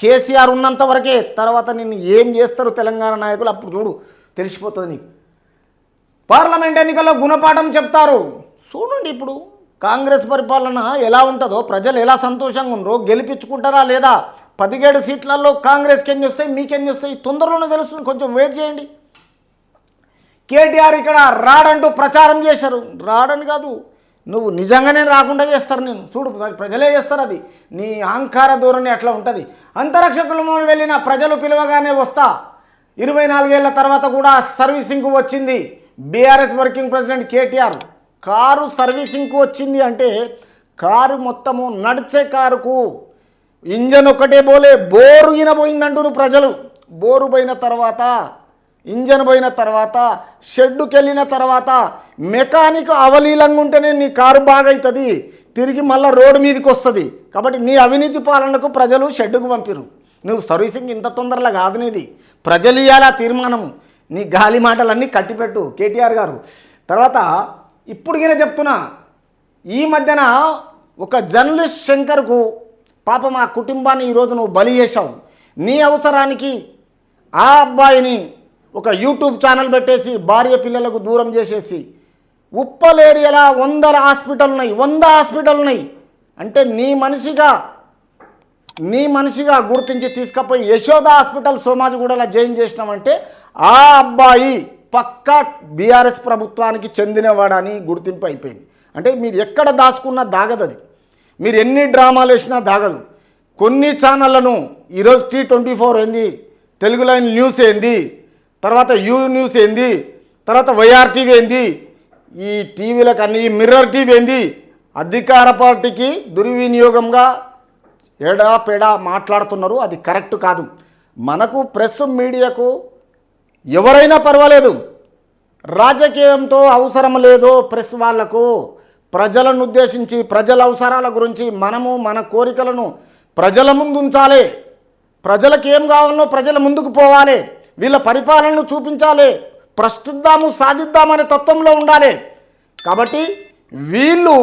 కేసీఆర్ ఉన్నంత వరకే, తర్వాత నిన్ను ఏం చేస్తారు తెలంగాణ నాయకులు అప్పుడు చూడు, తెలిసిపోతుంది నీకు. పార్లమెంట్ ఎన్నికల్లో గుణపాఠం చెప్తారు చూడండి. ఇప్పుడు కాంగ్రెస్ పరిపాలన ఎలా ఉంటుందో, ప్రజలు ఎలా సంతోషంగా ఉండరో, గెలిపించుకుంటారా లేదా, 17 సీట్లలో కాంగ్రెస్కి ఎన్ని వస్తాయి, మీకెన్ని వస్తాయి తొందరలోనే తెలుస్తుంది, కొంచెం వెయిట్ చేయండి. కేటీఆర్ ఇక్కడ రాడంటూ ప్రచారం చేశారు. రాడని కాదు, నువ్వు నిజంగానే రాకుండా చేస్తారు. నేను చూడు, ప్రజలే చేస్తారు. అది నీ అహంకార ధోరణి అట్లా ఉంటుంది. అంతరిక్షకులంలో వెళ్ళిన ప్రజలు పిలవగానే వస్తా. 24 ఏళ్ల తర్వాత కూడా సర్వీసింగ్కు వచ్చింది BRS working president KTR. Car సర్వీసింగ్కు వచ్చింది అంటే కారు మొత్తము నడిచే కారుకు ఇంజన్ ఒక్కటే పోలే, బోరు ఈనపోయిందంటారు ప్రజలు. బోరు పోయిన తర్వాత, ఇంజన్ పోయిన తర్వాత, షెడ్డుకి వెళ్ళిన తర్వాత మెకానిక్ అవలీలంగా ఉంటేనే నీ కారు బాగవుతుంది, తిరిగి మళ్ళీ రోడ్డు మీదకి వస్తుంది. కాబట్టి నీ అవినీతి పాలనకు ప్రజలు షెడ్డుకు పంపిరు. నువ్వు సర్వీసింగ్ ఇంత తొందరలో కాదు, నీది ప్రజలు ఇవ్వాలి ఆ తీర్మానం. నీ గాలి మాటలన్నీ కట్టిపెట్టు కేటీఆర్ గారు. తర్వాత ఇప్పుడుగానే చెప్తున్నా, ఈ మధ్యన ఒక జర్నలిస్ట్ శంకర్కు పాపం ఆ కుటుంబాన్ని ఈరోజు నువ్వు బలి చేశావు. నీ అవసరానికి ఆ అబ్బాయిని ఒక యూట్యూబ్ ఛానల్ పెట్టేసి భార్య పిల్లలకు దూరం చేసేసి, ఉప్పల్ ఏరియాలో 100 హాస్పిటల్ ఉన్నాయి, 100 హాస్పిటల్ ఉన్నాయి అంటే నీ మనిషిగా గుర్తించి తీసుకుపోయి యశోద హాస్పిటల్ సోమాజిగూడలో జాయిన్ చేసినామంటే ఆ అబ్బాయి పక్కా బీఆర్ఎస్ ప్రభుత్వానికి చెందినవాడని గుర్తింపు అయిపోయింది. అంటే మీరు ఎక్కడ దాచుకున్నా దాగదు, అది మీరు ఎన్ని డ్రామాలు వేసినా దాగదు. కొన్ని ఛానళ్లను ఈరోజు T24 ఏంది, తెలుగు లైన్ న్యూస్ ఏంది, తర్వాత యూ న్యూస్ ఏంది, తర్వాత వైఆర్ టీవీ ఏంది, ఈ టీవీలకు అన్ని మిర్రర్ టీవీ ఏంది, అధికార పార్టీకి దుర్వినియోగంగా ఎడాపెడా మాట్లాడుతున్నారు. అది కరెక్ట్ కాదు. మనకు ప్రెస్ మీడియాకు ఎవరైనా పర్వాలేదు, రాజకీయంతో అవసరం లేదు. ప్రెస్ వాళ్లకు ప్రజలను ఉద్దేశించి ప్రజల అవసరాల గురించి మనము మన కోరికలను ప్రజల ముందు ఉంచాలి. ప్రజలకు ఏం కావాలనో ప్రజల ముందుకు పోవాలి, వీళ్ళ పరిపాలనను చూపించాలి, ప్రశ్నిద్దాము సాధిద్దామనే తత్వంలో ఉండాలి. కాబట్టి వీళ్ళు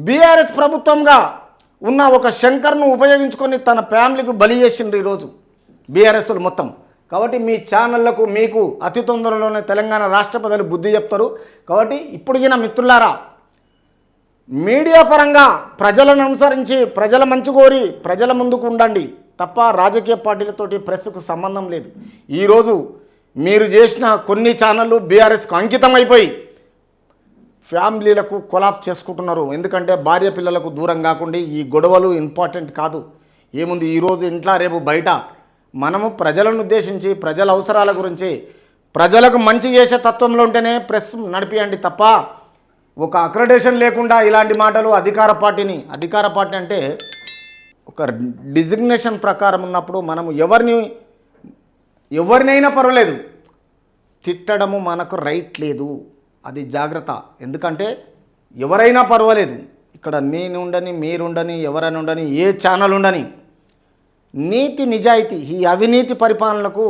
బీఆర్ఎస్ ప్రభుత్వంగా ఉన్న ఒక శంకర్ను ఉపయోగించుకొని తన ఫ్యామిలీకి బలి చేసిండ్రు ఈరోజు బీఆర్ఎస్లు మొత్తం. కాబట్టి మీ ఛానళ్లకు మీకు అతి తొందరలోనే తెలంగాణ రాష్ట్ర ప్రజలు బుద్ధి చెప్తారు. కాబట్టి ఇప్పుడుగిన మిత్రులారా, మీడియా పరంగా ప్రజలను అనుసరించి ప్రజల మంచి కోరి ప్రజల ముందుకు ఉండండి తప్ప రాజకీయ పార్టీలతోటి ప్రెస్కు సంబంధం లేదు. ఈరోజు మీరు చేసిన కొన్ని ఛానళ్ళు బీఆర్ఎస్కు అంకితం అయిపోయి ఫ్యామిలీలకు కొలాప్స్ చేసుకుంటున్నారు. ఎందుకంటే భార్య పిల్లలకు దూరం కాకుండా ఈ గొడవలు ఇంపార్టెంట్ కాదు. ఏముంది, ఈరోజు ఇంట్లో రేపు బయట. మనము ప్రజలను ఉద్దేశించి ప్రజల అవసరాల గురించి ప్రజలకు మంచి చేసే తత్వంలో ఉంటేనే ప్రెస్ నడిపియండి తప్ప ఒక అక్రెడిటేషన్ లేకుండా ఇలాంటి మాటలు అధికార పార్టీ అంటే ఒక డిజిగ్నేషన్ ప్రకారం ఉన్నప్పుడు మనము ఎవరినైనా పర్వాలేదు, తిట్టడము మనకు రైట్ లేదు. అది జాగ్రత్త. ఎందుకంటే ఎవరైనా పర్వాలేదు, ఇక్కడ నేను ఉండని మీరుండని ఎవరైనా ఉండని ఏ ఛానల్ ఉండని, నీతి నిజాయితీ ఈ అవినీతి పరిపాలనకు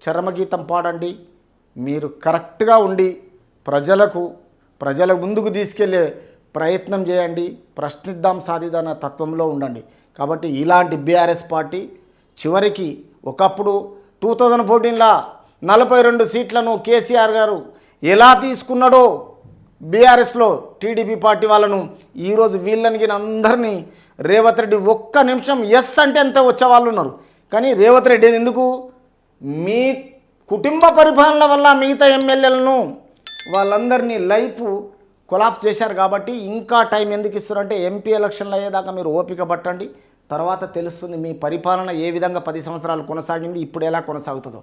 చరమగీతం పాడండి. మీరు కరెక్ట్గా ఉండి ప్రజల ముందుకు తీసుకెళ్లే ప్రయత్నం చేయండి. ప్రశ్నిద్దాం సాధిదాన తత్వంలో ఉండండి. కాబట్టి ఇలాంటి బీఆర్ఎస్ పార్టీ చివరికి ఒకప్పుడు 2014లో 42 సీట్లను కేసీఆర్ గారు ఎలా తీసుకున్నాడో బీఆర్ఎస్లో టీడీపీ పార్టీ వాళ్ళను, ఈరోజు వీళ్ళని అందరినీ రేవంత్ రెడ్డి ఒక్క నిమిషం ఎస్ అంటే ఎంత వచ్చేవాళ్ళు ఉన్నారు. కానీ రేవంత్ రెడ్డి ఎందుకు, మీ కుటుంబ పరిపాలన వల్ల మిగతా ఎమ్మెల్యేలను వాళ్ళందరినీ లైఫ్ కొలాప్స్ చేశారు. కాబట్టి ఇంకా టైం ఎందుకు ఇస్తారంటే ఎంపీ ఎలక్షన్లు అయ్యేదాకా మీరు ఓపిక పట్టండి. తర్వాత తెలుస్తుంది మీ పరిపాలన ఏ విధంగా 10 సంవత్సరాలు కొనసాగింది, ఇప్పుడు ఎలా కొనసాగుతుందో.